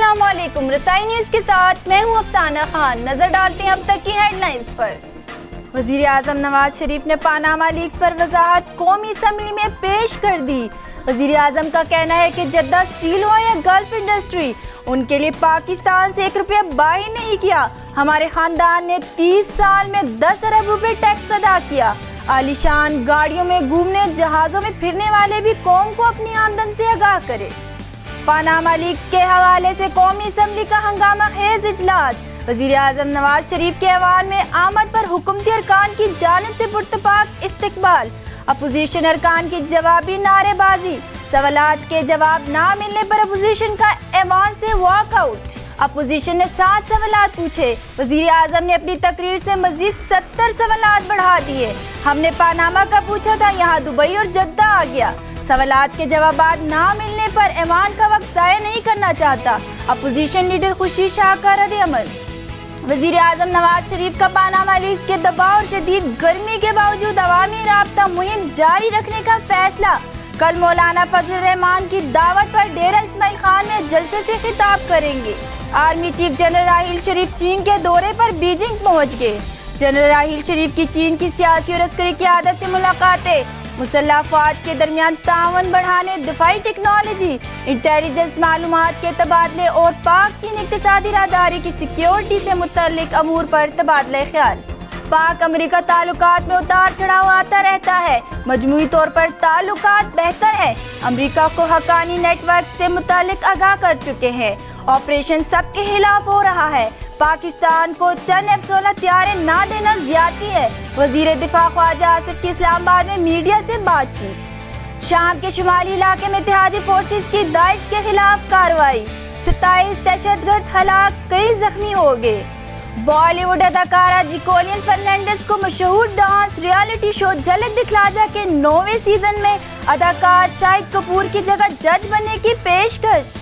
अस्सलामुअलैकुम। रसाई न्यूज़ के साथ मैं हूं अफसाना खान। नजर डालते हैं अब तक की हेडलाइंस पर। वज़ीर आज़म नवाज शरीफ ने पानामा लीक्स पर वजाहत कौमी असम्बली में पेश कर दी। वज़ीर आज़म का कहना है कि जद्दा स्टील हो या गल्फ इंडस्ट्री, उनके लिए पाकिस्तान से 1 रुपया बाही नहीं किया। हमारे खानदान ने 30 साल में 10 अरब रुपए टैक्स अदा किया। आलीशान गाड़ियों में घूमने, जहाज़ों में फिरने वाले भी कौम को अपनी आमदन से आगाह करे। पानामा लीक के हवाले से कौमी असम्बली का हंगामा खेज इजलास। वज़ीर आज़म नवाज शरीफ के ऐवान में आमद पर हुकूमती अरकान की जानिब से पुरतपाक इस्तकबाल। अपोजिशन अरकान की जवाबी नारेबाजी। सवालात के जवाब ना मिलने पर अपोजिशन का ऐवान से वॉकआउट। अपोजिशन ने 7 सवालात पूछे। वज़ीर आज़म ने अपनी तकरीर से मजीद 70 सवालात बढ़ा दिए। हमने पानामा का पूछा था, यहाँ दुबई और जद्दा आ गया। सवालात के जवाबात ना मिलने पर ऐवान का वक्त ज़ाया नहीं करना चाहता। अपोजिशन लीडर खुशी शाह का रद्द-ए-अमल। वज़ीर आज़म नवाज शरीफ का पानामा लीक्स के दबाव और शदीद गर्मी के बावजूद अवामी राब्ता मुहिम जारी रखने का फैसला। कल मौलाना फजल रहमान की दावत पर डेरा इस्माइल खान में जलसे से खिताब करेंगे। आर्मी चीफ जनरल राहील शरीफ चीन के दौरे पर बीजिंग पहुँच गए। जनरल राहील शरीफ की चीन की सियासी और अस्करी क़यादत से मुलाकातें। मुसल्लह अफ़वाज के दरमियान तावन बढ़ाने, दिफाई टेक्नोलॉजी, इंटेलिजेंस मालूमात के तबादले और पाक चीन इक़्तिसादी राहदारी की सिक्योरिटी से मुतल्लिक अमूर पर तबादला ख्याल। पाक अमेरिका ताल्लुकात में उतार चढ़ाव आता रहता है, मजमूई तौर पर ताल्लुकात बेहतर है। अमेरिका को हक्कानी नेटवर्क से मुतल्लिक आगाह कर चुके हैं। ऑपरेशन सबके खिलाफ हो रहा है। पाकिस्तान को चंद F-16 तैयारे ना देना ज्यादती है। वजीर दिफा ख्वाजा आसिफ की इस्लामाबाद में मीडिया से बातचीत। शाम के शुमाली इलाके में इत्तेहादी फोर्सेस की दाइश के खिलाफ कार्रवाई। 27 दहशतगर्द हलाक, कई जख्मी हो गए। बॉलीवुड अदाकारा जिकोलियन फर्नांडिस को मशहूर डांस रियलिटी शो झलक दिखला जा के 9वें सीजन में अदाकार शाहिद कपूर की जगह जज बनने की पेशकश।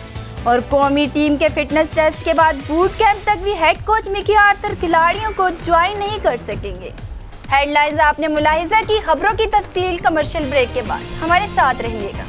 और कौमी टीम के फिटनेस टेस्ट के बाद बूट कैंप तक भी हेड कोच मिकी आर्थर खिलाड़ियों को ज्वाइन नहीं कर सकेंगे। हेडलाइंस आपने मुलाहिजा की। खबरों की तफसील कमर्शियल ब्रेक के बाद हमारे साथ रहिएगा।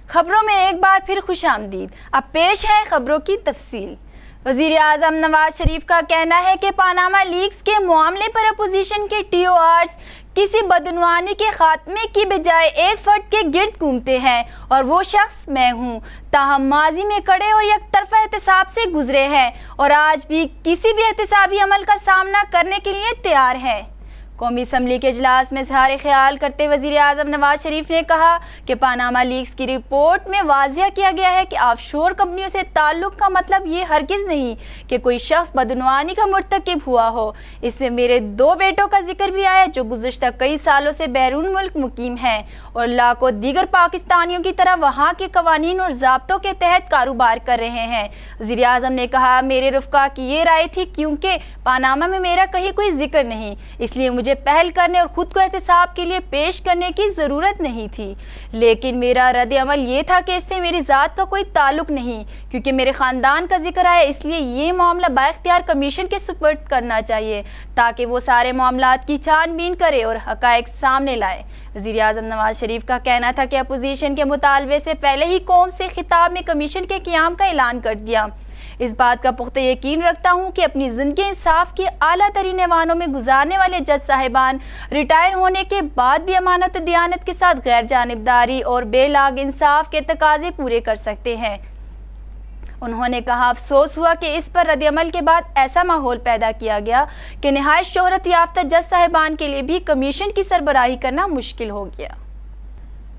खबरों में एक बार फिर खुशामदीद। अब पेश है खबरों की तफसील। वज़ीर आज़म नवाज शरीफ का कहना है कि पानामा लीक्स के मामले पर अपोजिशन के TORs किसी बदउनवानी के खात्मे की बजाय एक फर्द के गिर्द घूमते हैं और वो शख्स मैं हूँ। ताहम माजी में कड़े और यकतरफा एहतसाब से गुजरे हैं और आज भी किसी भी एहतसाबी अमल का सामना करने के लिए तैयार हैं। कौमी असम्बली के इजलास में इज़हार ख्याल करते वज़ीर आज़म नवाज शरीफ ने कहा कि पानामा लीक्स की रिपोर्ट में वाज़िया किया गया है कि ऑफशोर कंपनियों से ताल्लुक़ का मतलब ये हरगिज़ नहीं कि कोई शख्स बदउनवानी का मुर्तकिब हुआ हो। इसमें मेरे 2 बेटों का जिक्र भी आया जो गुज़िश्ता कई सालों से बैरून मुल्क मुकीम हैं और लाखों दीगर पाकिस्तानियों की तरह वहाँ के कवानीन और ज़ाब्तों के तहत कारोबार कर रहे हैं। वज़ीर आज़म ने कहा, मेरे रुफ़का की ये राय थी क्योंकि पानामा में मेरा कहीं कोई जिक्र नहीं, इसलिए मुझे पहल करने और खुद को एहतसाब के लिए पेश करने की ज़रूरत नहीं थी। लेकिन मेरा रद्द-ए-अमल ये था कि इससे मेरी ज़ात का कोई ताल्लुक़ नहीं, क्योंकि मेरे ख़ानदान का जिक्र आया, इसलिए ये मामला बाइख्तियार कमीशन के सुपुर्द करना चाहिए ताकि वो सारे मामलात की छानबीन करे और हक़ाइक़ सामने लाए। वज़ीर आज़म नवाज शरीफ का कहना था कि अपोजिशन के मुतालबे से पहले ही कौम से खिताब में कमीशन के क़याम का ऐलान कर दिया। इस बात का पुख्ता यकीन रखता हूँ कि अपनी ज़िंदगी इंसाफ के आला तरीन ऐवानों में गुजारने वाले जज साहिबान रिटायर होने के बाद भी अमानत दियानत के साथ गैर जानिबदारी और बेलाग इंसाफ के तकाजे पूरे कर सकते हैं। उन्होंने कहा, अफसोस हुआ कि इस पर रद्दअमल के बाद ऐसा माहौल पैदा किया गया कि निहायत शोहरत याफ्ता जज साहिबान के लिए भी कमीशन की सरबराही करना मुश्किल हो गया।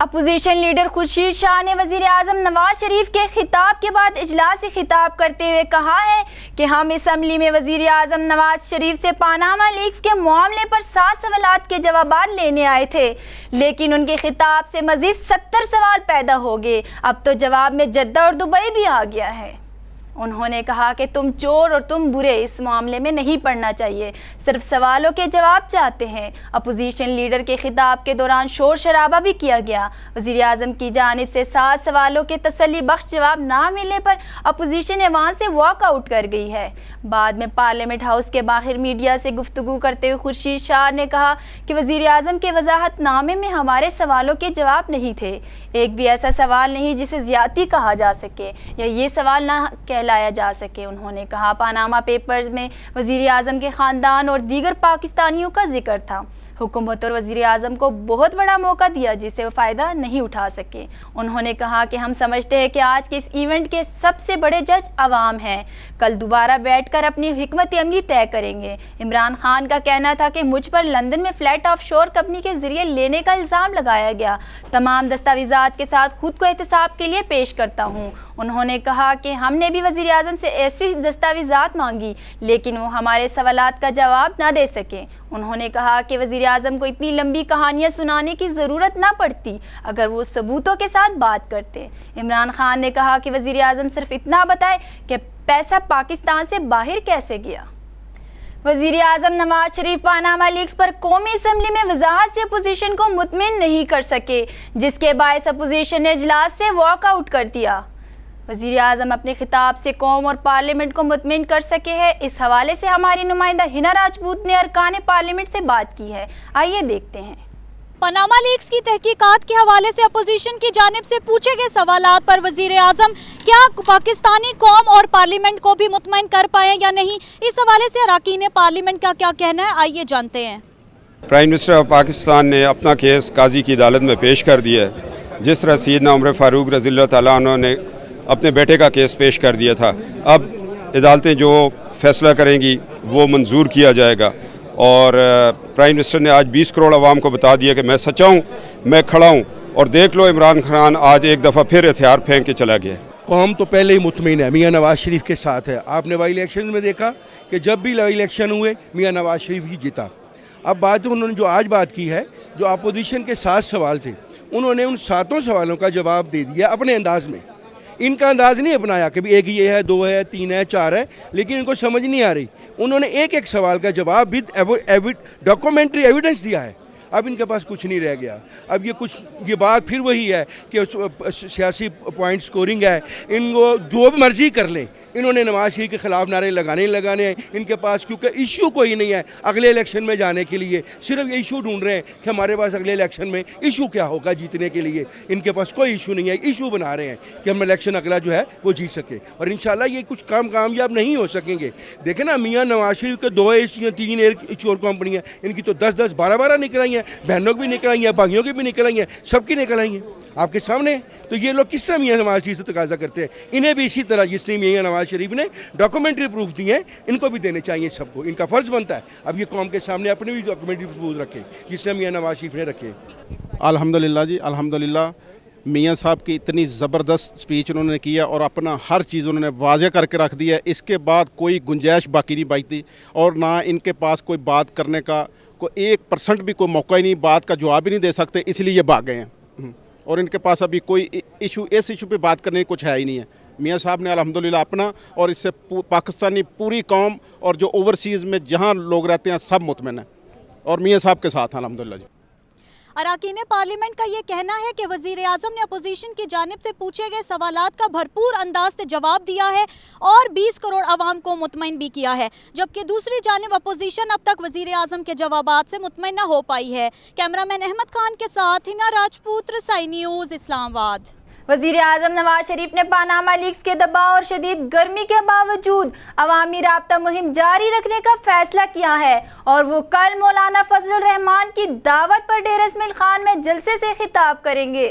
अपोजिशन लीडर खुर्शीद शाह ने वजीर आजम नवाज शरीफ के खिताब के बाद इजलास से खिताब करते हुए कहा है कि हम असम्बली में वजीर आजम नवाज शरीफ से पानामा लीक्स के मामले पर 7 सवालात के जवाबात लेने आए थे, लेकिन उनके खिताब से मजीद 70 सवाल पैदा हो गए। अब तो जवाब में जद्दा और दुबई भी आ गया है। उन्होंने कहा कि तुम चोर और तुम बुरे इस मामले में नहीं पड़ना चाहिए, सिर्फ सवालों के जवाब चाहते हैं। अपोजिशन लीडर के खिताब के दौरान शोर शराबा भी किया गया। वज़ीर आज़म की जानिब से 7 सवालों के तसल्ली बख्श जवाब ना मिलने पर अपोजिशन ऐवान से वॉकआउट कर गई है। बाद में पार्लियामेंट हाउस के बाहर मीडिया से गुफ्तगू करते हुए खुर्शीद शाह ने कहा कि वज़ीर आज़म के वजाहतनामे में हमारे सवालों के जवाब नहीं थे। एक भी ऐसा सवाल नहीं जिसे ज़्यादती कहा जा सके या ये सवाल ना लाया जा सके। उन्होंने कहा, पानामा पेपर्स में वज़ीर आज़म के ख़ानदान और दीगर पाकिस्तानियों का जिक्र था। हुकूमत और वज़ीर आज़म को बहुत बड़ा मौका दिया जिसे वो फ़ायदा नहीं उठा सके। उन्होंने कहा कि हम समझते हैं कि आज के इस इवेंट के सबसे बड़े जज अवाम हैं, कल दोबारा बैठकर अपनी हिकमत अमली तय करेंगे। इमरान खान का कहना था कि मुझ पर लंदन में फ्लैट ऑफशोर कंपनी के ज़रिए लेने का इल्ज़ाम लगाया गया, तमाम दस्तावेज़ात के साथ खुद को एहतसाब के लिए पेश करता हूँ। उन्होंने कहा कि हमने भी वज़ीर आज़म से ऐसी दस्तावेज़ात मांगी लेकिन वो हमारे सवालात का जवाब ना दे सके। उन्होंने कहा कि वज़ीर आज़म को इतनी लंबी कहानियाँ सुनाने की ज़रूरत ना पड़ती अगर वो सबूतों के साथ बात करते। इमरान खान ने कहा कि वज़ीर आज़म सिर्फ इतना बताए कि पैसा पाकिस्तान से बाहर कैसे गया। वज़ीर आज़म नवाज शरीफ पानामा लीक्स पर कौमी असम्बली में वजाहत से अपोजिशन को मुतमिन नहीं कर सके, जिसके बायस अपोजिशन ने इजलास से वॉकआउट कर दिया। वज़ीर आज़म अपने खिताब से कौम और पार्लियामेंट को मुतमिन कर सके हैं। इस हवाले से हमारी नुमाइंदा हिना राजपूत ने अरकान पार्लियामेंट से बात की है, आइए देखते हैं। पनामा लीक्स की तहकीकात के हवाले से अपोजिशन की जानिब से पूछे गए सवालात पर वज़ीर आज़म क्या पाकिस्तानी कौम और पार्लियामेंट को भी मुतमिन कर पाए या नहीं, इस हवाले से अरकान पार्लियामेंट का क्या कहना है, आइए जानते हैं। प्राइम मिनिस्टर ऑफ पाकिस्तान ने अपना केस काजी की अदालत में पेश कर दिया है। जिस तरह सैयदना उमर फारूक रज़ियल्लाहु तआला अन्हु ने अपने बेटे का केस पेश कर दिया था, अब अदालतें जो फैसला करेंगी वो मंजूर किया जाएगा। और प्राइम मिनिस्टर ने आज 20 करोड़ आवाम को बता दिया कि मैं सच्चा हूँ, मैं खड़ा हूँ। और देख लो, इमरान खान आज एक दफ़ा फिर हथियार फेंक के चला गया। कौम तो पहले ही मुतमिन है, मियाँ नवाज शरीफ के साथ है। आपने वाई इलेक्शन में देखा कि जब भी इलेक्शन हुए मियाँ नवाज शरीफ ही जीता। अब बात उन्होंने जो आज बात की है, जो अपोजिशन के 7 सवाल थे, उन्होंने उन 7 सवालों का जवाब दे दिया अपने अंदाज में। इनका अंदाज़ नहीं अपनाया कि भी एक ये है, 2 है, 3 है, 4 है, लेकिन इनको समझ नहीं आ रही। उन्होंने एक एक सवाल का जवाब विद डॉक्यूमेंट्री एविडेंस दिया है। अब इनके पास कुछ नहीं रह गया। अब ये बात फिर वही है कि सियासी पॉइंट स्कोरिंग है। इनको जो भी मर्जी कर लें, इन्होंने नवाज शरीफ के ख़िलाफ़ नारे लगाने हैं इनके पास, क्योंकि इशू कोई नहीं है अगले इलेक्शन में जाने के लिए। सिर्फ ये इशू ढूंढ रहे हैं कि हमारे पास अगले इलेक्शन में इशू क्या होगा जीतने के लिए। इनके पास कोई इशू नहीं है, इशू बना रहे हैं कि हम इलेक्शन अगला जो है वो जीत सके। और इंशाल्लाह ये कुछ कामयाब नहीं हो सकेंगे। देखें ना, मियाँ नवाज शरीफ के 2 या 3 एयर चोर कंपनियाँ, इनकी तो 10-10, 12-12 निकल आई हैं। बहनों की भी निकल आई हैं, भाइयों की भी निकल आई हैं, सबकी निकल आई हैं आपके सामने। तो ये लोग किस तरह मियाँ नवाज शरीफ से तकाजा करते हैं? इन्हें भी इसी तरह जिससे मियाँ नवाज शरीफ ने डॉक्यूमेंट्री प्रूफ दिए हैं, इनको भी देने चाहिए सबको। इनका फ़र्ज़ बनता है अब ये कौम के सामने अपने भी डॉक्यूमेंट्री प्रूफ रखें जिससे मियाँ नवाज शरीफ ने रखे। अल्हम्दुलिल्लाह जी, अल्हम्दुलिल्लाह। मियाँ साहब की इतनी ज़बरदस्त स्पीच उन्होंने किया और अपना हर चीज़ उन्होंने वाज़ेह करके रख दिया। इसके बाद कोई गुंजाइश बाकी नहीं बचती और ना इनके पास कोई बात करने का कोई 1% भी कोई मौका ही नहीं, बात का जवाब ही नहीं दे सकते, इसलिए ये भाग गए हैं। और इनके पास अभी कोई इस इशू पे बात करने की कुछ है ही नहीं है। मियाँ साहब ने अल्हम्दुलिल्लाह अपना और इससे पाकिस्तानी पूरी कौम और जो ओवरसीज़ में जहाँ लोग रहते हैं सब मुतमिन हैं और मियाँ साहब के साथ हैं अल्हम्दुलिल्लाह जी। अरकान पार्लियामेंट का ये कहना है कि वज़ीर आज़म ने अपोजिशन की जानिब से पूछे गए सवालात का भरपूर अंदाज से जवाब दिया है और 20 करोड़ आवाम को मुतमिन भी किया है, जबकि दूसरी जानिब अपोजिशन अब तक वज़ीर आज़म के जवाबात से मुतमिन न हो पाई है। कैमरामैन अहमद खान के साथ हिना राजपूत, रसाई न्यूज़, इस्लामाबाद। वज़ीर आज़म नवाज शरीफ ने पानामा लीक्स के दबाव और शदीद गर्मी के बावजूद अवामी राब्ता मुहिम जारी रखने का फैसला किया है और वो कल मौलाना फजलुर रहमान की दावत पर डेरा इस्माइल खान में जलसे से खिताब करेंगे।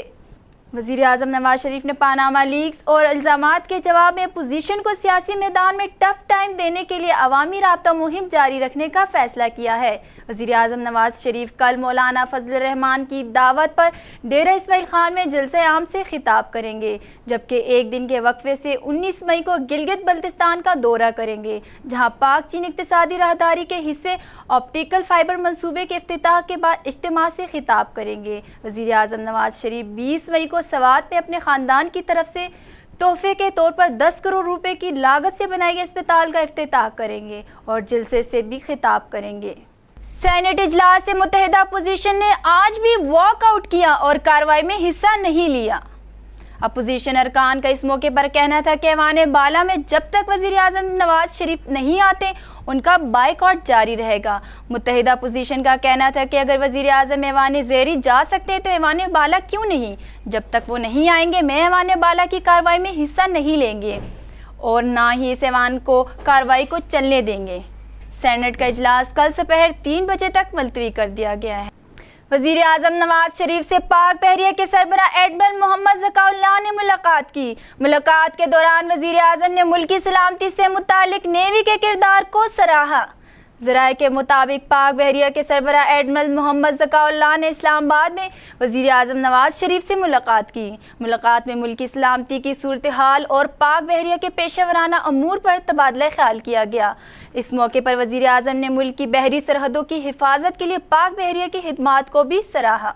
वज़ीर आज़म नवाज शरीफ ने पानामा लीक्स और इल्ज़ामात के जवाब में अपोजिशन को सियासी मैदान में टफ टाइम देने के लिए अवामी राब्ता मुहिम जारी रखने का फैसला किया है। वज़ीर आज़म नवाज शरीफ कल मौलाना फजल रहमान की दावत पर डेरा इस्माइल खान में जलसे आम से खिताब करेंगे, जबकि एक दिन के वक्फे से 19 मई को गिलगित बल्तिस्तान का दौरा करेंगे, जहाँ पाक चीन इक़्तिसादी राहदारी के हिस्से ऑप्टिकल फाइबर मंसूबे के इफ्तिताह के बाद इज्तिमा से खिताब करेंगे। वज़ीर आज़म नवाज शरीफ 20 मई को सवात में अपने ख़ानदान की तरफ से तोहफे के तौर पर 10 करोड़ रुपए की लागत से बनाए गए अस्पताल का इफ्तिताह करेंगे और जलसे से भी खिताब करेंगे। सेनेट इजलास से मुत्तहिदा अपोजिशन ने आज भी वॉकआउट किया और कार्रवाई में हिस्सा नहीं लिया। अपोजिशन अरकान का इस मौके पर कहना था कि ऐवान बाला में जब तक वज़ीर आज़म नवाज शरीफ नहीं आते उनका बाइकआउट जारी रहेगा। मुत्तहिदा अपोजिशन का कहना था कि अगर वज़ीर आज़म ऐवान ज़ेरी जा सकते हैं तो ऐवान बाला क्यों नहीं, जब तक वो नहीं आएंगे मैं ऐवान बाला की कार्रवाई में हिस्सा नहीं लेंगे और ना ही इस ऐवान को कार्रवाई को चलने देंगे। सेनेट का इजलास कल दोपहर 3 बजे तक मुलतवी कर दिया गया है। वज़ीर आज़म नवाज शरीफ से पाक बहरिया के सरबराह एडमिरल मोहम्मद ज़काउल्लाह ने मुलाकात की। मुलाकात के दौरान वज़ीर आज़म ने मुल्की सलामती से मुतालिक नेवी के किरदार को सराहा। ज़राए के मुताबिक पाक बहरिया के सरबराह एडमिरल मोहम्मद ज़काउल्लाह ने इस्लामाबाद में वज़ीर आज़म नवाज शरीफ से मुलाकात की। मुलाकात में मुल्की सलामती की सूरत हाल और पाक बहरिया के पेशेवराना अमूर पर तबादला ख्याल किया गया। इस मौके पर वज़ीर आज़म ने मुल्क की बहरी सरहदों की हिफाजत के लिए पाक बहरिया की खिदमात को भी सराहा।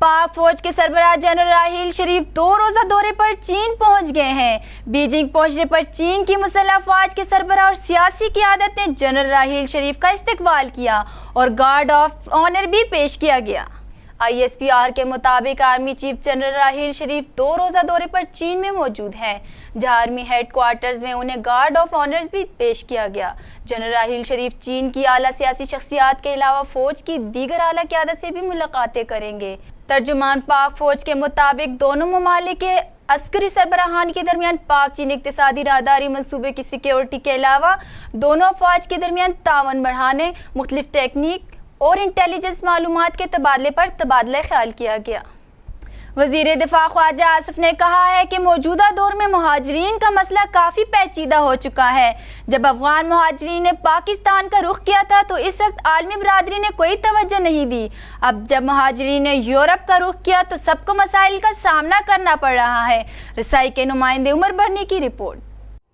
पाक फौज के सरबराह जनरल राहील शरीफ 2 रोज़ा दौरे पर चीन पहुंच गए हैं। बीजिंग पहुंचने पर चीन की मुसल्लह अफवाज के सरबराह और सियासी क़ियादत ने जनरल राहील शरीफ का इस्तकबाल किया और गार्ड ऑफ ऑनर भी पेश किया गया। ISPR के मुताबिक आर्मी चीफ जनरल राहील शरीफ 2 रोज़ा दौरे पर चीन में मौजूद हैं, जहां आर्मी हेडक्वार्टर्स में उन्हें गार्ड ऑफ ऑनर्स भी पेश किया गया। जनरल राहील शरीफ चीन की आला सियासी शख्सियात के अलावा फौज की दीगर आला क़यादत से भी मुलाकातें करेंगे। तर्जुमान पाक फौज के मुताबिक दोनों ममालिक के अस्करी सरबराहान के दरमियान पाक चीन इक़्तिसादी राहदारी मंसूबे की सिक्योरिटी के अलावा दोनों अफवाज के दरमियान तावन बढ़ाने, मुख्तलिफ टेक्निक और इंटेलिजेंस मालूमात के तबादले पर तबादला ख्याल किया गया। वज़ीर दिफा ख्वाजा आसिफ ने कहा है कि मौजूदा दौर में मुहाजिरीन का मसला काफ़ी पेचीदा हो चुका है। जब अफगान मुहाजिरीन ने पाकिस्तान का रुख किया था तो इस वक्त आलमी बरादरी ने कोई तवज्जो नहीं दी। अब जब मुहाजिरीन ने यूरोप का रुख किया तो सबको मसाइल का सामना करना पड़ रहा है। रसाई के नुमाइंदे उमर बरनी की रिपोर्ट।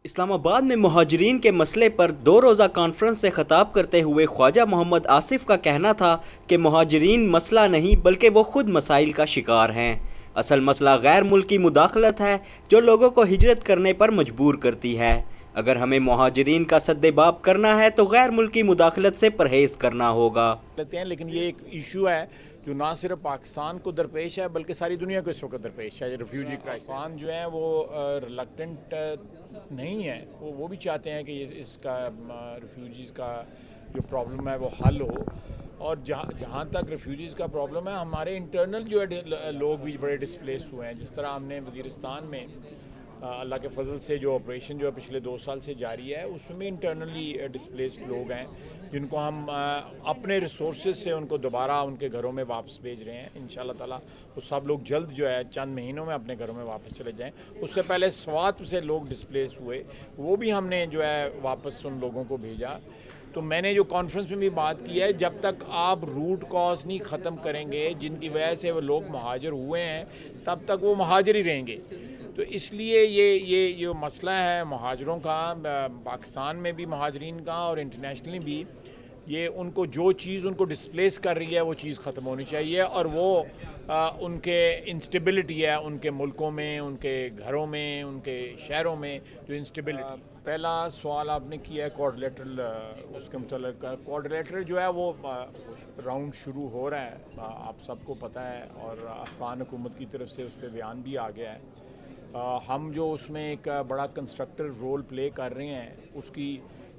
इस्लामाबाद में मुहाजिरीन के मसले पर 2 रोज़ा कॉन्फ्रेंस से खिताब करते हुए ख्वाजा मोहम्मद आसिफ का कहना था कि मुहाजिरीन मसला नहीं बल्कि वो खुद मसाइल का शिकार हैं। असल मसला गैर मुल्की मुदाखलत है जो लोगों को हिजरत करने पर मजबूर करती है। अगर हमें मुहाजिरीन का सद्देबाब करना है तो गैर मुल्की मुदाखलत से परहेज़ करना होगा। लेकिन ये एक इशू है जो ना सिर्फ पाकिस्तान को दरपेश है बल्कि सारी दुनिया को इस वक्त दरपेश है। रिफ्यूजी क्राइसिस जो है वो रिलक्टेंट नहीं है, वो भी चाहते हैं कि इसका रिफ्यूजीज़ का जो प्रॉब्लम है वो हल हो। और जहाँ तक रिफ्यूजीज़ का प्रॉब्लम है, हमारे इंटरनल जो है लोग भी बड़े डिस्प्लेस हुए हैं। जिस तरह हमने वज़ीरिस्तान में अल्लाह के फजल से जो ऑपरेशन जो है पिछले 2 साल से जारी है, उसमें भी इंटरनली डिस्प्लेस्ड लोग हैं जिनको हम अपने रिसोर्सेज से उनको दोबारा उनके घरों में वापस भेज रहे हैं। इंशाअल्लाह ताला वो सब लोग जल्द जो है चंद महीनों में अपने घरों में वापस चले जाएं। उससे पहले स्वात से लोग डिस्प्लेस हुए, वो भी हमने जो है वापस उन लोगों को भेजा। तो मैंने जो कॉन्फ्रेंस में भी बात की है, जब तक आप रूट कॉज नहीं ख़त्म करेंगे जिनकी वजह से वो लोग महाजर हुए हैं, तब तक वो महाजर ही रहेंगे। तो इसलिए ये जो मसला है महाजरों का, पाकिस्तान में भी महाजरीन का और इंटरनेशनली भी, ये उनको जो चीज़ उनको डिस्प्लेस कर रही है वो चीज़ ख़त्म होनी चाहिए। और वो उनके इंस्टेबिलिटी है उनके मुल्कों में, उनके घरों में, उनके शहरों में जो इंस्टेबिलिटी। पहला सवाल आपने किया है कोऑर्डिनेटर, उसके मतलब कोऑर्डिनेटर जो है वो राउंड शुरू हो रहा है, आप सबको पता है, और अफगान हुकूमत की तरफ से उस पर बयान भी आ गया है। हम जो उसमें एक बड़ा कंस्ट्रक्टिव रोल प्ले कर रहे हैं, उसकी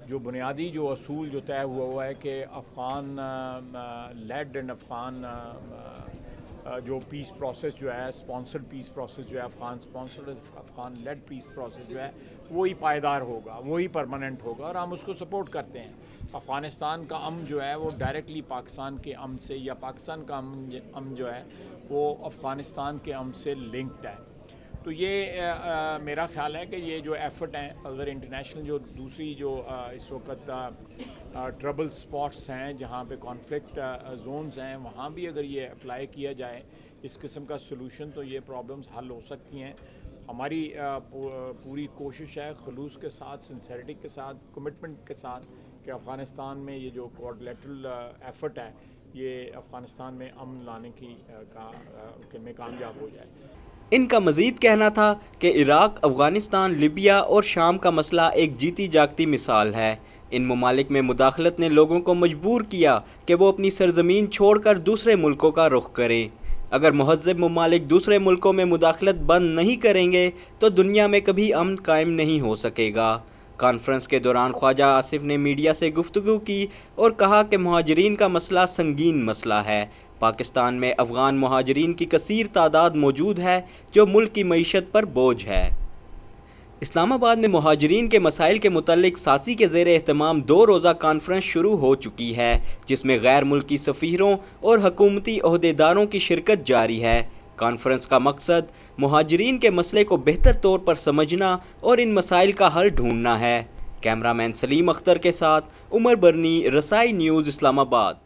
जो बुनियादी जो असूल जो तय हुआ है कि अफ़गान लेड एंड अफ़गान जो पीस प्रोसेस जो है, स्पॉन्सर्ड पीस प्रोसेस जो है, Afghan sponsored Afghan led peace process जो है, वही पायदार होगा, वही परमानेंट होगा और हम उसको सपोर्ट करते हैं। अफ़गानिस्तान का अमन जो है वो डायरेक्टली पाकिस्तान के अमन से, या पाकिस्तान का अमन जो है वो अफ़गानिस्तान के अमन से लिंक्ड है। तो ये मेरा ख्याल है कि ये जो एफ़र्ट हैं, अगर इंटरनेशनल जो दूसरी जो इस वक्त ट्रबल स्पॉट्स हैं, जहाँ पे कॉन्फ्लिक्ट जोन्स हैं, वहाँ भी अगर ये अप्लाई किया जाए इस किस्म का सोल्यूशन, तो ये प्रॉब्लम्स हल हो सकती हैं। हमारी पूरी कोशिश है खलूस के साथ, सिंसेरिटी के साथ, कमिटमेंट के साथ कि अफ़गानिस्तान में ये जो कोऑर्डिनेटल एफ़र्ट है ये अफ़गानिस्तान में अमन लाने में कामयाब हो जाए। इनका मज़ीद कहना था कि इराक़, अफ़गानिस्तान, लिबिया और शाम का मसला एक जीती जागती मिसाल है। इन ममालिक में मुदाखलत ने लोगों को मजबूर किया कि वो अपनी सरजमीन छोड़कर दूसरे मुल्कों का रुख करें। अगर महज़्ज़ब ममालिक दूसरे मुल्कों में मुदाखलत बंद नहीं करेंगे तो दुनिया में कभी अमन कायम नहीं हो सकेगा। कॉन्फ्रेंस के दौरान ख्वाजा आसिफ ने मीडिया से गुफ्तगू की और कहा कि मुहाजिरीन का मसला संगीन मसला है। पाकिस्तान में अफ़गान मुहाजिरीन की कसीर तादाद मौजूद है जो मुल्क की मईशत पर बोझ है। इस्लामाबाद में मुहाजिरीन के मसाइल के मुतल्लिक सासी के ज़ेर एहतमाम 2 रोज़ा कॉन्फ्रेंस शुरू हो चुकी है, जिसमें गैर मुल्की सफ़ीरों और हुकूमती ओहदेदारों की शिरकत जारी है। कॉन्फ्रेंस का मकसद मुहाजिरीन के मसले को बेहतर तौर पर समझना और इन मसाइल का हल ढूंढना है। कैमरामैन सलीम अख्तर के साथ उमर बरनी, रसाई न्यूज़, इस्लामाबाद।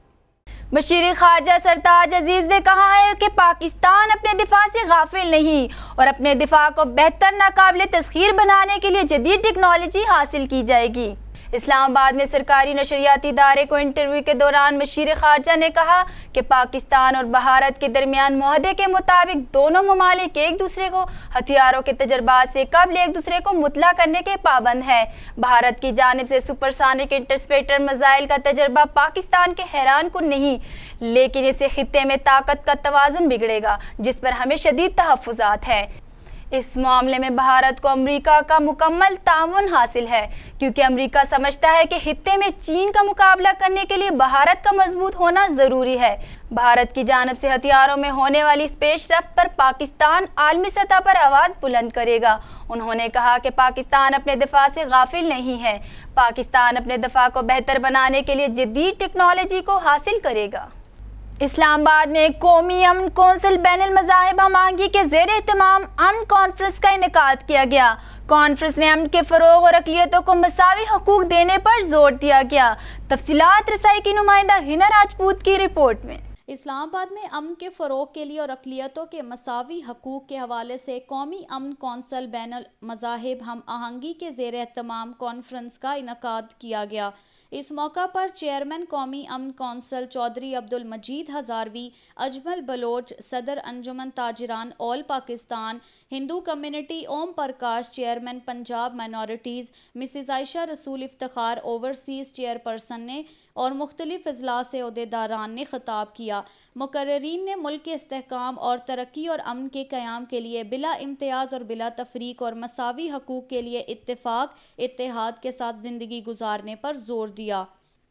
मशीर ख़ारजा सरताज अजीज़ ने कहा है कि पाकिस्तान अपने दिफा से गाफिल नहीं और अपने दिफा को बेहतर नाकाबिल तस्खीर बनाने के लिए जदीद टेक्नोलॉजी हासिल की जाएगी। इस्लामाबाद में सरकारी नशरियाती इदारे को इंटरव्यू के दौरान मशीर ख़ारजा ने कहा कि पाकिस्तान और भारत के दरमियान मुआहदे के मुताबिक दोनों ममालिक एक दूसरे को हथियारों के तजर्बात से कबल एक दूसरे को मुतला करने के पाबंद है। भारत की जानिब से सुपरसोनिक इंटरस्पेटर मिसाइल का तजर्बा पाकिस्तान के हैरान कुन नहीं, लेकिन इससे खित्ते में ताकत का तवाज़ुन बिगड़ेगा, जिस पर हमें शदीद तहफ़्फ़ुज़ात है। इस मामले में भारत को अमेरिका का मुकम्मल ताउन हासिल है, क्योंकि अमेरिका समझता है कि खित्ते में चीन का मुकाबला करने के लिए भारत का मजबूत होना ज़रूरी है। भारत की जानिब से हथियारों में होने वाली इस पेशरफ्त पर पाकिस्तान आलमी सतह पर आवाज़ बुलंद करेगा। उन्होंने कहा कि पाकिस्तान अपने दिफा से गाफिल नहीं है। पाकिस्तान अपने दिफा को बेहतर बनाने के लिए जदीद टेक्नोलॉजी को हासिल करेगा। इस्लामाबाद में कौमी अमन कौंसिल बैनुल मज़ाहिब हमआहंगी के ज़ेर एहतमाम अमन कॉन्फ्रेंस का इनेकाद किया गया। कॉन्फ्रेंस में अमन के फ़रोग़ और अक़लियतों को मसावी हकूक़ देने पर जोर दिया गया। तफसीलात रसाई की नुमाइंदा हिना राजपूत की रिपोर्ट में। इस्लामाबाद में अमन के फ़रोग़ के लिए और अक़लियतों के मसावी हकूक़ के हवाले से कौमी अमन कौंसिल बैनुल मज़ाहिब हमआहंगी के ज़ेर एहतमाम कॉन्फ्रेंस का इनेकाद किया गया। इस मौका पर चेयरमैन कौमी अमन कौंसिल चौधरी अब्दुल मजीद हज़ारवी, अजमल बलोच, सदर Anjuman Tajiran all Pakistan, Hindu community Om Prakash, chairman Punjab minorities Mrs Ayesha Rasool Iftikhar, overseas chairperson ने और मुख्तलिफ इजलास से ओहदेदारान ने खिताब किया। मुकर्रीन ने मुल्क के इस्तेहकाम और तरक्की और अमन के क़याम के लिए बिला इम्तियाज़ और बिला तफरीक और मसावी हकूक़ के लिए इत्तेफाक इत्तेहाद के साथ ज़िंदगी गुजारने पर जोर दिया।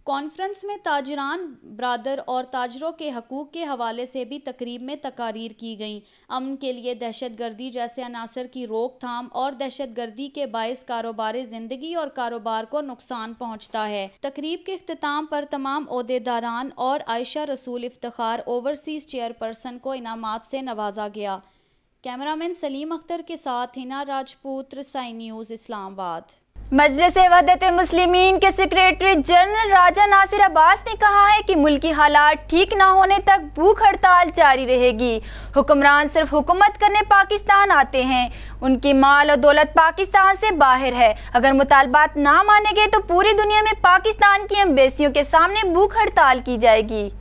कॉन्फ्रेंस में ताजरान ब्रादर और ताजरों के हकूक़ के हवाले से भी तकरीब में तकारीर की गईं। अमन के लिए दहशतगर्दी जैसे अनासर की रोकथाम और दहशतगर्दी के बायस कारोबारी ज़िंदगी और कारोबार को नुकसान पहुँचता है। तकरीब के इख्तिताम पर तमाम ओहदेदारान और आयशा रसूल इफ्तिखार ओवरसीज़ चेयरपर्सन को इनामात से नवाजा गया। कैमरामैन सलीम अख्तर के साथ हिना राजपूत, रसाई न्यूज़, इस्लामाबाद। मजलिस वहदत मुस्लिमीन के सेक्रेटरी जनरल राजा नासिर अब्बास ने कहा है कि मुल्की हालात ठीक न होने तक भूख हड़ताल जारी रहेगी। हुक्मरान सिर्फ हुकूमत करने पाकिस्तान आते हैं, उनकी माल और दौलत पाकिस्तान से बाहर है। अगर मुतालबात ना माने गए तो पूरी दुनिया में पाकिस्तान की एम्बेसियों के सामने भूख हड़ताल की जाएगी।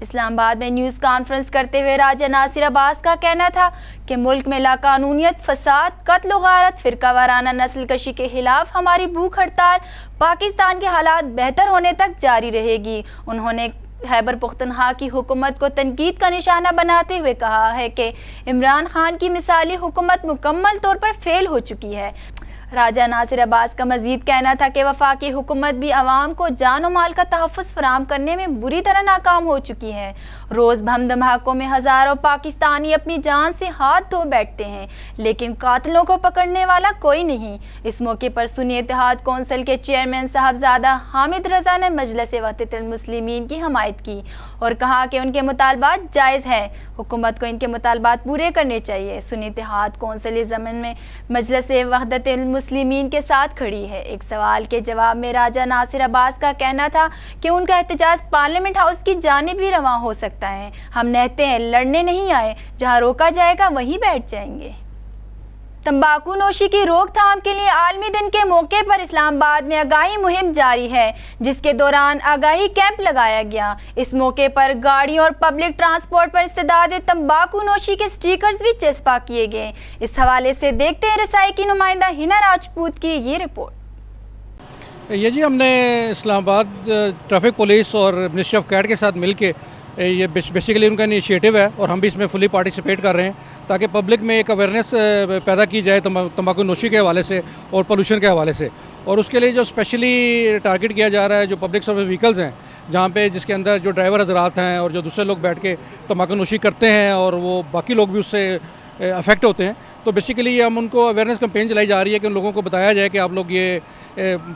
इस्लामाबाद में न्यूज़ कॉन्फ्रेंस करते हुए राजा नासिर अब्बास का कहना था कि मुल्क में लाकानूनियत, फसाद, कत्ल गारत, फ़िरका वाराना नस्ल कशी के खिलाफ हमारी भूख हड़ताल पाकिस्तान के हालात बेहतर होने तक जारी रहेगी। उन्होंने खैबर पुख्तनख्वा की हुकूमत को तनकीद का निशाना बनाते हुए कहा है कि इमरान खान की मिसाली हुकूमत मुकम्मल तौर पर फेल हो चुकी है। राजा नासिर अब्बास का मजीद कहना था कि वफाकी हुकूमत भी आवाम को जान और माल का तहफ़्फ़ुज़ फराहम करने में बुरी तरह नाकाम हो चुकी है। रोज़ बम धमाकों में हज़ारों पाकिस्तानी अपनी जान से हाथ धो बैठते हैं, लेकिन कातिलों को पकड़ने वाला कोई नहीं। इस मौके पर सुन्नी इत्तेहाद कौंसिल के चेयरमैन साहबजादा हामिद रजा ने मजलिस वहदतुल मुस्लिमीन की हमायत की और कहा कि उनके मुतालबात जायज़ हैं, हुकूमत को इनके मुतालबात पूरे करने चाहिए। सुन्नी इत्तेहाद कौंसिल इस ज़मीन में मजलिस वहदतुल मुस्लिमीन के साथ खड़ी है। एक सवाल के जवाब में राजा नासिर अब्बास का कहना था कि उनका एहतजाज पार्लियामेंट हाउस की जानिब भी रवां हो सकता है। हम कहते हैं लड़ने नहीं आए, जहां रोका जाएगा वहीं बैठ जाएंगे। तंबाकू नोशी की रोकथाम के लिए आलमी दिन के मौके पर इस्लामाबाद में आगाही मुहिम जारी है, जिसके दौरान आगाही कैंप लगाया गया। इस मौके पर गाड़ियों और पब्लिक ट्रांसपोर्ट पर इस्तेदाद तंबाकू नोशी के स्टिकर्स भी चस्पा किए गए। इस हवाले से देखते हैं रसाई की नुमाइंदा हिना राजपूत की ये रिपोर्ट। ये जी हमने इस्लामाबाद ट्रैफिक पुलिस और मिनिस्ट्री ऑफ कैट के साथ मिलके ये बेसिकली उनका इनिशिएटिव है और हम भी इसमें फुली पार्टिसिपेट कर रहे हैं ताकि पब्लिक में एक अवेयरनेस पैदा की जाए तंबाकू नोशी के हवाले से और पोल्यूशन के हवाले से। और उसके लिए जो स्पेशली टारगेट किया जा रहा है जो पब्लिक सर्विस व्हीकल्स हैं, जहाँ पे जिसके अंदर जो ड्राइवर हजरात हैं और जो दूसरे लोग बैठ के तंबाकू नोशी करते हैं और वो बाकी लोग भी उससे अफेक्ट होते हैं, तो बेसिकली हम उनको अवेयरनेस कैंपेन चलाई जा रही है कि उन लोगों को बताया जाए कि आप लोग ये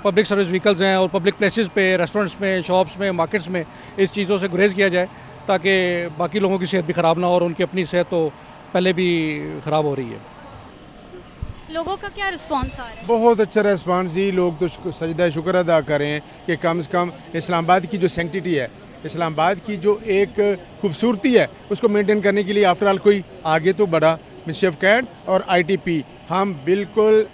पब्लिक सर्विस व्हीकल्स हैं और पब्लिक प्लेसेस पे, रेस्टोरेंट्स में, शॉप्स में, मार्केट्स में इस चीज़ों से गुरेज किया जाए ताकि बाकी लोगों की सेहत भी ख़राब ना हो और उनकी अपनी सेहत तो पहले भी ख़राब हो रही है। लोगों का क्या रिस्पांस आ रहा है? बहुत अच्छा रिस्पांस जी, लोग तो सजदा शुक्र अदा कर रहे हैं कि कम से कम इस्लामाबाद की जो सैंक्टिटी है, इस्लामाबाद की जो एक खूबसूरती है, उसको मेंटेन करने के लिए आफ्टर ऑल कोई आगे तो बढ़ा। मिनिस्ट्री ऑफ कैट और ITP हम बिल्कुल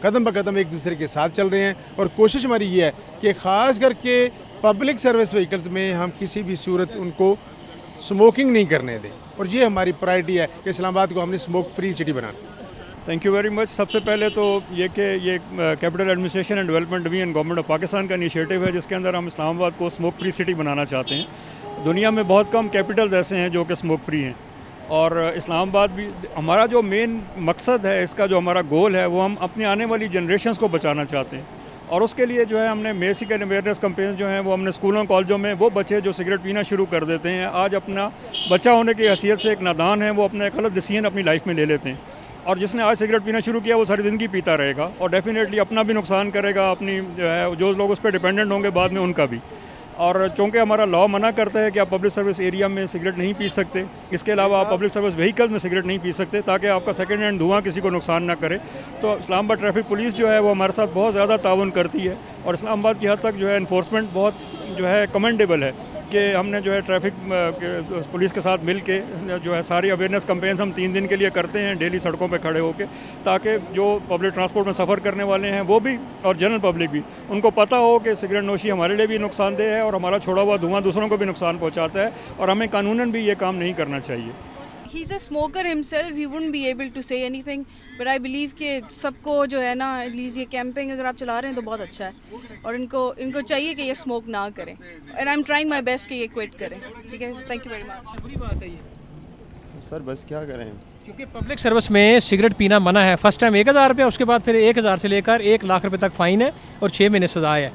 कदम ब कदम एक दूसरे के साथ चल रहे हैं और कोशिश हमारी ये है कि ख़ास करके पब्लिक सर्विस व्हीकल्स में हम किसी भी सूरत उनको स्मोकिंग नहीं करने दें और ये हमारी प्रायोरिटी है कि इस्लामाबाद को हमने smoke free city banana. Thank you very much. सबसे पहले तो ये कि ये capital administration and development division government of Pakistan का इनिशिएटिव है जिसके अंदर हम इस्लामाबाद को स्मोक फ्री सिटी बनाना चाहते हैं। दुनिया में बहुत कम कैपिटल्स ऐसे हैं जो कि स्मोक फ्री हैं और इस्लामाबाद भी हमारा जो मेन मकसद है, इसका जो हमारा गोल है वो हम अपनी आने वाली जनरेशन्स को बचाना चाहते हैं और उसके लिए जो है हमने बेसिक अवेयरनेस कैंपेन जो हैं वो हमने स्कूलों कॉलेजों में वो बच्चे जो सिगरेट पीना शुरू कर देते हैं, आज अपना बच्चा होने की हैसियत से एक नादान है, वो अपना एक गलत डिसीजन अपनी लाइफ में ले लेते हैं और जिसने आज सिगरेट पीना शुरू किया वो सारी ज़िंदगी पीता रहेगा और डेफिनेटली अपना भी नुकसान करेगा, अपनी जो है जो लोग उस पर डिपेंडेंट होंगे बाद में उनका भी। और चूँकि हमारा लॉ मना करता है कि आप पब्लिक सर्विस एरिया में सिगरेट नहीं पी सकते, इसके अलावा आप पब्लिक सर्विस व्हीकल्स में सिगरेट नहीं पी सकते ताकि आपका सेकंड हैंड धुआं किसी को नुकसान ना करे, तो इस्लामाबाद ट्रैफिक पुलिस जो है वो हमारे साथ बहुत ज़्यादा ताउन करती है और इस्लामाबाद की हद तक जो है इन्फोर्समेंट बहुत जो है कमेंडेबल है कि हमने जो है ट्रैफिक पुलिस के साथ मिल के जो है सारी अवेयरनेस कैंपेन्स हम 3 दिन के लिए करते हैं डेली सड़कों पे खड़े होकर, ताकि जो पब्लिक ट्रांसपोर्ट में सफ़र करने वाले हैं वो भी और जनरल पब्लिक भी उनको पता हो कि सिगरेट नोशी हमारे लिए भी नुकसानदेह है और हमारा छोड़ा हुआ धुआं दूसरों को भी नुकसान पहुँचाता है और हमें कानूनन भी ये काम नहीं करना चाहिए। He's a smoker himself, he wouldn't be able to say anything, but I believe कि सबको जो है ना एटलीस्ट ये कैंपिंग अगर आप चला रहे हैं तो बहुत अच्छा है और इनको चाहिए कि ये स्मोक ना करें and I am trying my best कि ये क्विट करें। ठीक है, थैंक यू वेरी मच। बुरी बात है ये सर, बस क्या करें क्योंकि पब्लिक सर्विस में सिगरेट पीना मना है। फर्स्ट टाइम 1000 रुपये, उसके बाद फिर 1000 से लेकर 1 लाख रुपये तक फ़ाइन है और 6 महीने सज़ा है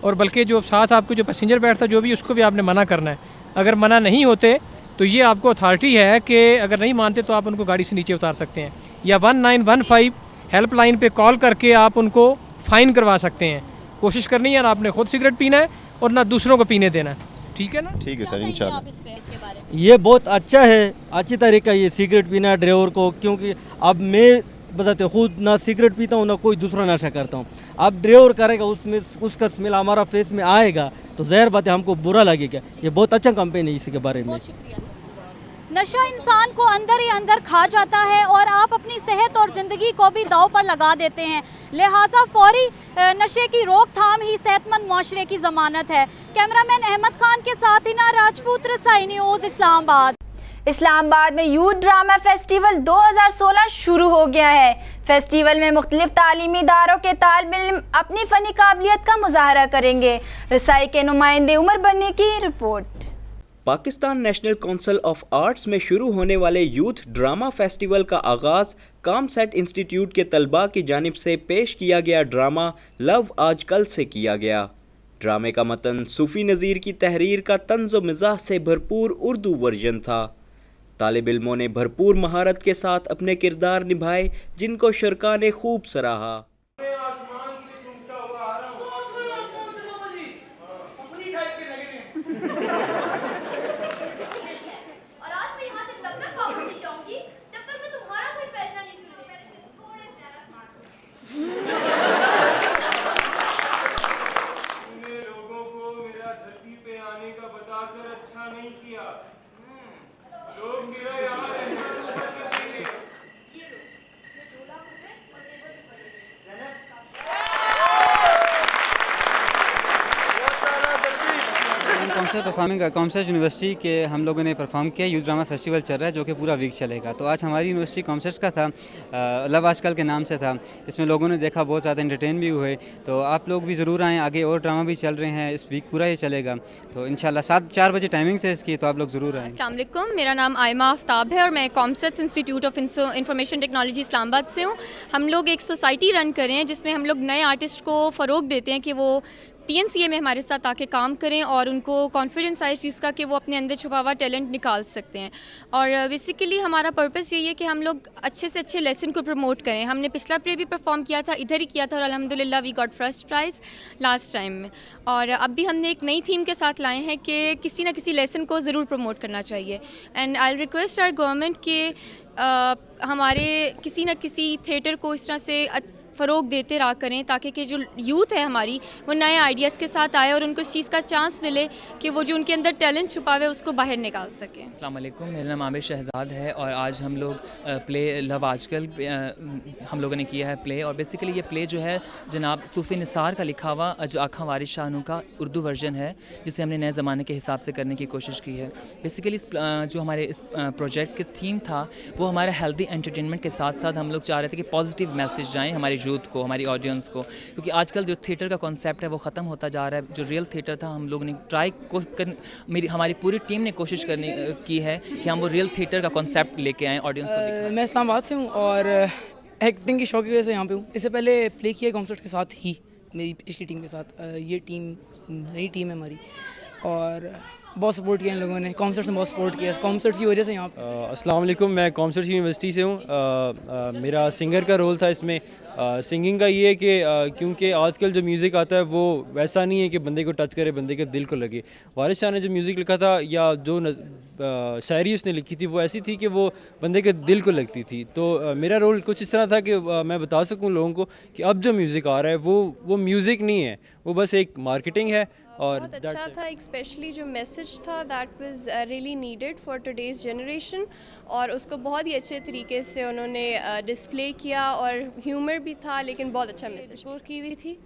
और बल्कि जो साथ आपको जो पैसेंजर बैठता जो भी उसको भी आपने मना करना है। अगर मना नहीं होते तो ये आपको अथॉरिटी है कि अगर नहीं मानते तो आप उनको गाड़ी से नीचे उतार सकते हैं या 1915 हेल्पलाइन पे कॉल करके आप उनको फ़ाइन करवा सकते हैं। कोशिश करनी है ना आपने खुद सिगरेट पीना है और ना दूसरों को पीने देना है। ठीक है ना? ठीक है सर, इंशाल्लाह। ये बहुत अच्छा है, अच्छी तरीका ये सिगरेट पीना ड्राइवर को, क्योंकि अब मैं बजाते खुद ना सिगरेट पीता हूँ ना कोई दूसरा नशा करता हूँ। अब ड्राइवर करेगा उसमें उसका स्मेल हमारा फेस में आएगा तो ज़ाहिर बात है हमको बुरा लगेगा। ये बहुत अच्छा कैंपेन है इसी के बारे में। नशा इंसान को अंदर ही अंदर खा जाता है और आप अपनी सेहत और ज़िंदगी को भी दांव पर लगा देते हैं, लिहाजा फौरी नशे की रोकथाम ही सेहतमंद मुआशरे की ज़मानत है। कैमरामैन अहमद खान के साथ हिना राजपूत, रसाई न्यूज़, इस्लामाबाद। इस्लामाबाद में यूथ ड्रामा फेस्टिवल 2016 शुरू हो गया है। फेस्टिवल में मुख्तलिफ तालीमी इदारों के तालिब इल्म अपनी फ़नी काबिलियत का मुजाहरा करेंगे। रसाई के नुमाइंदे उमर बन्नी की report. Pakistan national council of arts में शुरू होने वाले यूथ ड्रामा फेस्टिवल का आगाज़ कामसेट इंस्टीट्यूट के तलबा की जानिब से पेश किया गया ड्रामा लव आजकल से किया गया। ड्रामे का मतन सूफी नज़ीर की तहरीर का तंज़ो मिज़ाह से भरपूर उर्दू वर्जन था। तालिब इल्मों ने भरपूर महारत के साथ अपने किरदार निभाए, जिनको शुरका ने खूब सराहा। कॉमसेट यूनिवर्सिटी के हम लोगों ने परफॉर्म किया। यूथ ड्रामा फेस्टिवल चल रहा है जो कि पूरा वीक चलेगा। तो आज हमारी यूनिवर्सिटी कॉमसेट्स का था, लव आजकल के नाम से था। इसमें लोगों ने देखा, बहुत ज़्यादा एंटरटेन भी हुए। तो आप लोग भी ज़रूर आएँ, आगे और ड्रामा भी चल रहे हैं, इस वीक पूरा ये चलेगा। तो इंशाल्लाह 4 बजे टाइमिंग से इसकी, तो आप लोग ज़रूर आएँ। अस्सलाम वालेकुम, मेरा नाम आयमा आफ्ताब है और मैं COMSATS institute of information technology Islamabad से हूँ। हम लोग एक सोसाइटी रन कर रहे हैं जिसमें हम लोग नए आर्टिस्ट को फ़रोग देते हैं कि वो PNCA में हमारे साथ आके काम करें और उनको कॉन्फिडेंस आए इस चीज़ का कि वो अपने अंदर छुपा हुआ टैलेंट निकाल सकते हैं। और बेसिकली हमारा पर्पस यही है कि हम लोग अच्छे से अच्छे लेसन को प्रमोट करें। हमने पिछला प्ले भी परफॉर्म किया था, इधर ही किया था और अल्हम्दुलिल्लाह we got first prize last time में। और अब भी हमने एक नई थीम के साथ लाए हैं कि किसी न किसी लेसन को ज़रूर प्रमोट करना चाहिए। And I request our government के हमारे किसी न किसी थिएटर को इस तरह से फ़रोग देते रहा करें ताकि कि जो यूथ है हमारी वो नए आइडियाज़ के साथ आए और उनको इस चीज़ का चांस मिले कि वो जो उनके अंदर टैलेंट छुपा हुआ है उसको बाहर निकाल सकें। अस्सलाम वालेकुम, मेरा नाम आमिर शहजाद है और आज हम लोग प्ले लव आजकल हम लोगों ने किया है प्ले। और बेसिकली ये प्ले जो है जनाब सूफ़ी निसार का लिखा हुआ अज आखा वारिस शाहनू का उर्दू वर्जन है, जिसे हमने नए ज़माने के हिसाब से करने की कोशिश की है। बेसिकली जो हमारे इस प्रोजेक्ट की थीम था वो हमारे हेल्दी एंटरटेनमेंट के साथ साथ हम लोग चाह रहे थे कि पॉजिटिव मैसेज जाएँ हमारे यूथ को, हमारी ऑडियंस को, क्योंकि आजकल जो थिएटर का कॉन्सेप्ट है वो ख़त्म होता जा रहा है। जो रियल थिएटर था हम लोगों ने हमारी पूरी टीम ने कोशिश की है कि हम वो रियल थिएटर का कॉन्सेप्ट लेके आएँ ऑडियंस को। मैं इस्लामाबाद से हूँ और एक्टिंग की शौक की वजह से यहाँ पे हूँ। इससे पहले प्ले किया कॉमसेट्स के साथ ही, मेरी पिछली टीम के साथ। ये टीम नई टीम है हमारी और बहुत सपोर्ट किया इन लोगों ने, कॉमसेट्स ने बहुत सपोर्ट किया, कॉमसेट्स की वजह से यहाँ पे। अस्सलाम वालेकुम, मैं कॉमसेट्स यूनिवर्सिटी से हूँ। मेरा सिंगर का रोल था इसमें। सिंगिंग का ये है कि क्योंकि आजकल जो म्यूज़िक आता है वो वैसा नहीं है कि बंदे को टच करे, बंदे के दिल को लगे। वारिस शाह ने जो म्यूज़िक लिखा था या जो शायरी उसने लिखी थी वो ऐसी थी कि वो बंदे के दिल को लगती थी। तो मेरा रोल कुछ इस तरह था कि मैं बता सकूँ लोगों को कि अब जो म्यूज़िक आ रहा है वो म्यूज़िक नहीं है, वो बस एक मार्केटिंग है। और बहुत अच्छा था, स्पेशली जो मैसेज था that was really needed for today's generation और उसको बहुत ही अच्छे तरीके से उन्होंने डिस्प्ले किया और ह्यूमर भी था, लेकिन बहुत अच्छा मैसेज स्कोर की हुई थी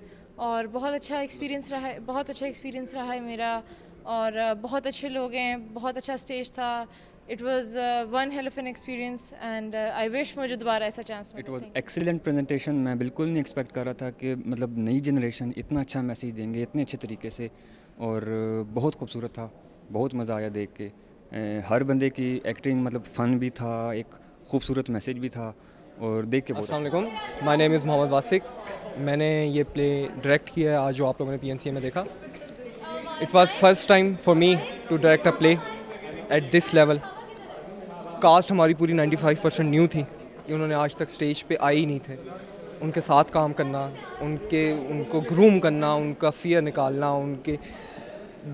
और बहुत अच्छा एक्सपीरियंस रहा है, बहुत अच्छा एक्सपीरियंस रहा है मेरा। और बहुत अच्छे लोग हैं, बहुत अच्छा स्टेज था। It was one hell of an experience and I wish मुझे दोबारा ऐसा चांस मिले। It was excellent presentation. मैं बिल्कुल नहीं एक्सपेक्ट कर रहा था कि मतलब नई जनरेशन इतना अच्छा मैसेज देंगे इतने अच्छे तरीके से, और बहुत खूबसूरत था, बहुत मज़ा आया देख के। हर बंदे की एक्टिंग मतलब फ़न भी था, एक खूबसूरत मैसेज भी था और देख के बहुत। अस्सलाम वालेकुम, माय नेम इज़ मोहम्मद वासिक। मैंने ये प्ले डायरेक्ट किया है आज जो आप लोगों ने PNCA में देखा। It was first time for me to direct a play at this level. Cast हमारी पूरी 95% न्यू थी, उन्होंने आज तक स्टेज पे आए ही नहीं थे। उनके साथ काम करना, उनको ग्रूम करना, उनका फियर निकालना, उनके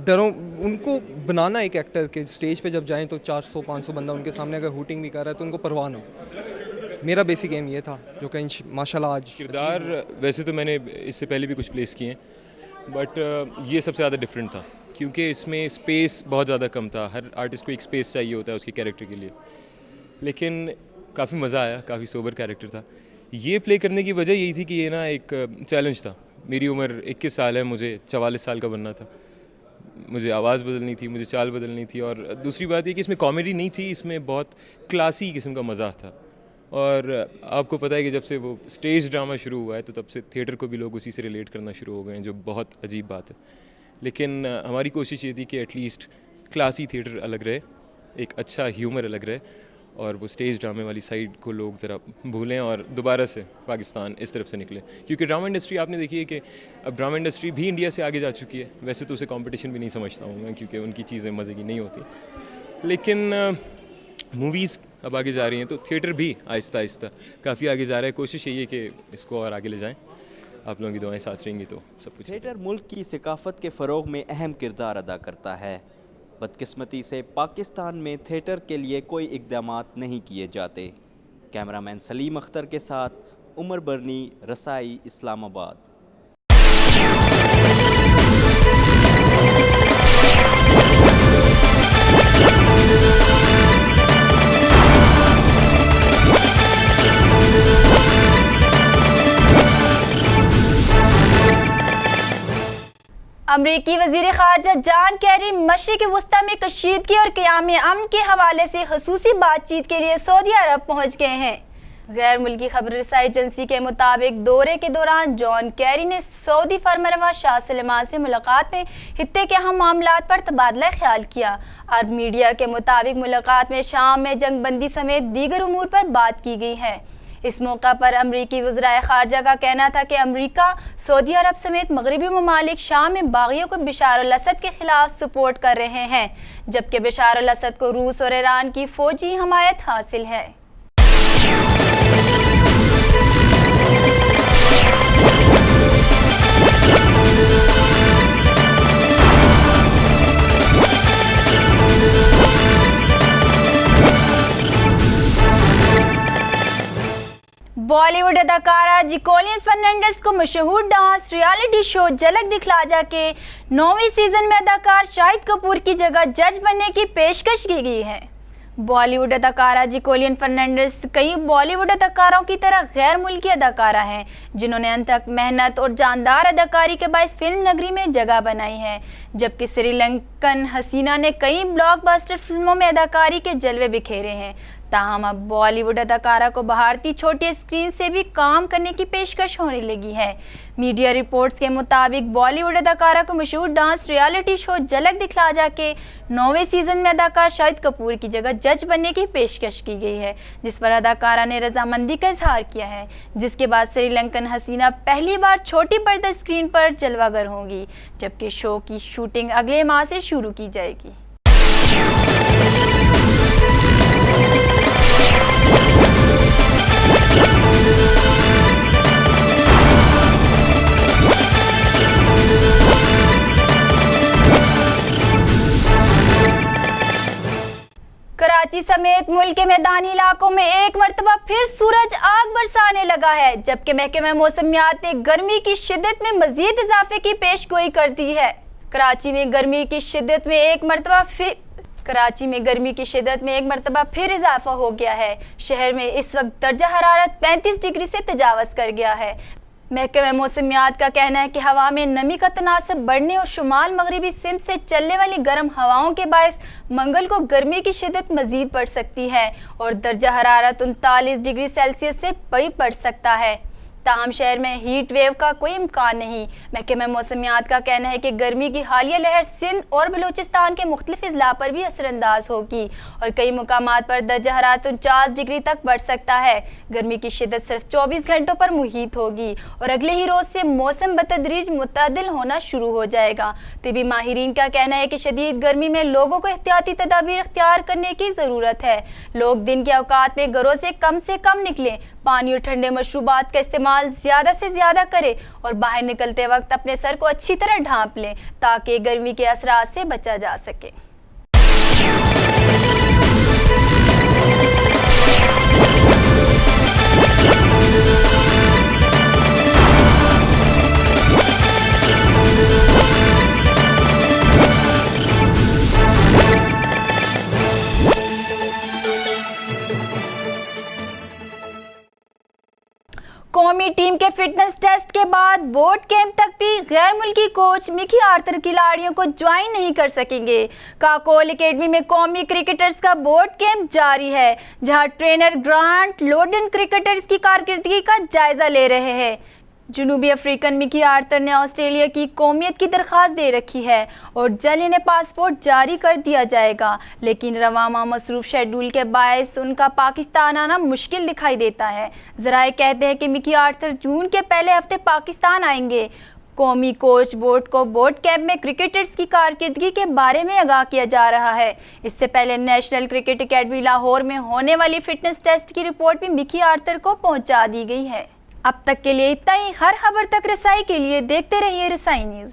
डरों, उनको बनाना एक एक्टर के स्टेज पे जब जाएं तो 400-500 बंदा उनके सामने अगर हूटिंग भी कर रहा है तो उनको परवाह ना हो। मेरा बेसिक एम ये था जो कि माशाल्लाह आज किरदार। वैसे तो मैंने इससे पहले भी कुछ प्लेस किए हैं, बट ये सबसे ज़्यादा डिफरेंट था क्योंकि इसमें स्पेस बहुत ज़्यादा कम था। हर आर्टिस्ट को एक स्पेस चाहिए होता है उसके कैरेक्टर के लिए, लेकिन काफ़ी मज़ा आया, काफ़ी सोबर कैरेक्टर था। ये प्ले करने की वजह यही थी कि ये ना एक चैलेंज था। मेरी उम्र 21 साल है, मुझे 44 साल का बनना था, मुझे आवाज़ बदलनी थी, मुझे चाल बदलनी थी। और दूसरी बात ये कि इसमें कॉमेडी नहीं थी, इसमें बहुत क्लासी किस्म का मज़ाक था। और आपको पता है कि जब से वो स्टेज ड्रामा शुरू हुआ है तो तब से थिएटर को भी लोग उसी से रिलेट करना शुरू हो गए हैं, जो बहुत अजीब बात है। लेकिन हमारी कोशिश ये थी कि एटलीस्ट क्लासी थिएटर अलग रहे, एक अच्छा ह्यूमर अलग रहे, और वो स्टेज ड्रामे वाली साइड को लोग ज़रा भूलें और दोबारा से पाकिस्तान इस तरफ से निकले। क्योंकि ड्रामा इंडस्ट्री आपने देखी है कि अब ड्रामा इंडस्ट्री भी इंडिया से आगे जा चुकी है। वैसे तो उसे कंपटीशन भी नहीं समझता हूँ मैं, क्योंकि उनकी चीज़ें मज़े की नहीं होती, लेकिन मूवीज़ अब आगे जा रही हैं, तो थिएटर भी आहिस्ता आहिस्ता काफ़ी आगे जा रहा है। कोशिश यही है कि इसको और आगे ले जाएँ। आप लोगों की दुआएं साथ रहेंगी तो सब कुछ। थिएटर मुल्क की सकाफत के फ़रोग में अहम किरदार अदा करता है। बदकिस्मती से पाकिस्तान में थिएटर के लिए कोई इक़दामात नहीं किए जाते। कैमरामैन सलीम अख्तर के साथ उमर बरनी, रसाई, इस्लामाबाद। अमरीकी वज़ीर ख़ारजा जॉन कैरी मशरिक़ वस्ता में कशीदगी और क़याम अमन के हवाले से ख़ुसूसी बातचीत के लिए सऊदी अरब पहुँच गए हैं। गैर मुल्की खबर रसाई एजेंसी के मुताबिक दौरे के दौरान जॉन कैरी ने सऊदी फरमानरवा शाह सलमान से मुलाकात में हित्ते के अहम मामलात पर तबादला ख्याल किया। अरब मीडिया के मुताबिक मुलाकात में शाम में जंगबंदी समेत दीगर उमूर पर बात की गई है। इस मौका पर अमरीकी वज़राए ख़ारजा का कहना था कि अमरीका, सऊदी अरब समेत मगरबी ममालिक शाम में बागियों को बशार अल असद के खिलाफ सपोर्ट कर रहे हैं, जबकि बशार अल असद को रूस और ईरान की फ़ौजी हमायत हासिल है। बॉलीवुड अदाकारा जिकोलियन फर्नांडिस को मशहूर डांस रियलिटी शो झलक दिखला जा के 9वीं सीजन में अदाकार शाहिद कपूर की जगह जज बनने की पेशकश की गई है। बॉलीवुड अदाकारा जिकोलियन फर्नांडिस कई बॉलीवुड अदाकारों की तरह गैर मुल्की अदाकारा हैं, जिन्होंने अनथक मेहनत और जानदार अदाकारी के बायस फिल्म नगरी में जगह बनाई है, जबकि श्रीलंकन हसीना ने कई ब्लॉकबस्टर फिल्मों में अदाकारी के जलवे बिखेरे हैं। ताहम अब बॉलीवुड अदाकारा को भारतीय छोटी स्क्रीन से भी काम करने की पेशकश होने लगी है। मीडिया रिपोर्ट्स के मुताबिक बॉलीवुड अदाकारा को मशहूर डांस रियलिटी शो झलक दिखला जा के 9वें सीजन में अदाकार शाहिद कपूर की जगह जज बनने की पेशकश की गई है, जिस पर अदाकारा ने रजामंदी का इजहार किया है, जिसके बाद श्रीलंकन हसीना पहली बार छोटी पर्दा स्क्रीन पर जलवागर होंगी, जबकि शो की शूटिंग अगले माह से शुरू की जाएगी। कराची समेत मुल्क के मैदानी इलाकों में एक मरतबा फिर सूरज आग बरसाने लगा है, जबकि महकमा मौसमियात ने गर्मी की शिद्दत में मजीद इजाफे की पेशगोई कर दी है। कराची में गर्मी की शिद्दत में एक मरतबा फिर इजाफा हो गया है। शहर में इस वक्त दर्जा हरारत 35 डिग्री से तजावज़ कर गया है। महकमा मौसमियात का कहना है कि हवा में नमी का तनासब बढ़ने और शुमाल मगरबी सिंध से चलने वाली गर्म हवाओं के बायस मंगल को गर्मी की शिद्दत मजीद बढ़ सकती है और दर्जा हरारत 39 डिग्री सेल्सियस से भी बढ़ सकता है। ताहम शहर में हीट वेव का कोई इम्कान नहीं। महकमा मौसमियात का कहना है कि गर्मी की हालिया लहर सिंध और बलूचिस्तान के मुख्तलिफ अजला पर भी असरअंदाज होगी और कई मुकामात पर दर्जा हरारत 49 डिग्री तक बढ़ सकता है। गर्मी की शिद्दत सिर्फ 24 घंटों पर मुहित होगी और अगले ही रोज से मौसम बतदरीज मुतदिल होना शुरू हो जाएगा। तिबी माहिरीन का कहना है कि शदीद गर्मी में लोगों को एहतियाती तदाबीर इख्तियार करने की ज़रूरत है। लोग दिन के औकात में घरों से कम निकलें, पानी और ठंडे मशरूबात का इस्तेमाल ज़्यादा से ज़्यादा करें और बाहर निकलते वक्त अपने सर को अच्छी तरह ढांप लें ताकि गर्मी के असरात से बचा जा सके। कौमी टीम के फिटनेस टेस्ट के बाद बोर्ड कैंप तक भी गैर मुल्की कोच मिकी आर्थर खिलाड़ियों को ज्वाइन नहीं कर सकेंगे। काकोल एकेडमी में कौमी क्रिकेटर्स का बोर्ड कैंप जारी है, जहां ट्रेनर ग्रांट लोडन क्रिकेटर्स की कारकर्दगी का जायजा ले रहे हैं। जनूबी अफ्रीकन मिकी आर्थर ने ऑस्ट्रेलिया की कौमियत की दरख्वास्त दे रखी है और जल्द इन्हें पासपोर्ट जारी कर दिया जाएगा, लेकिन रवामा मसरूफ शेड्यूल के बायस उनका पाकिस्तान आना मुश्किल दिखाई देता है। ज़राए कहते हैं कि मिकी आर्थर जून के पहले हफ्ते पाकिस्तान आएंगे। कौमी कोच बोर्ड को बोर्ड कैंप में क्रिकेटर्स की कारकर्दगी के बारे में आगाह किया जा रहा है। इससे पहले नेशनल क्रिकेट अकेडमी लाहौर में होने वाली फिटनेस टेस्ट की रिपोर्ट भी मिकी आर्थर को पहुंचा दी गई है। अब तक के लिए इतना ही। हर खबर तक रसाई के लिए देखते रहिए रसाई न्यूज़।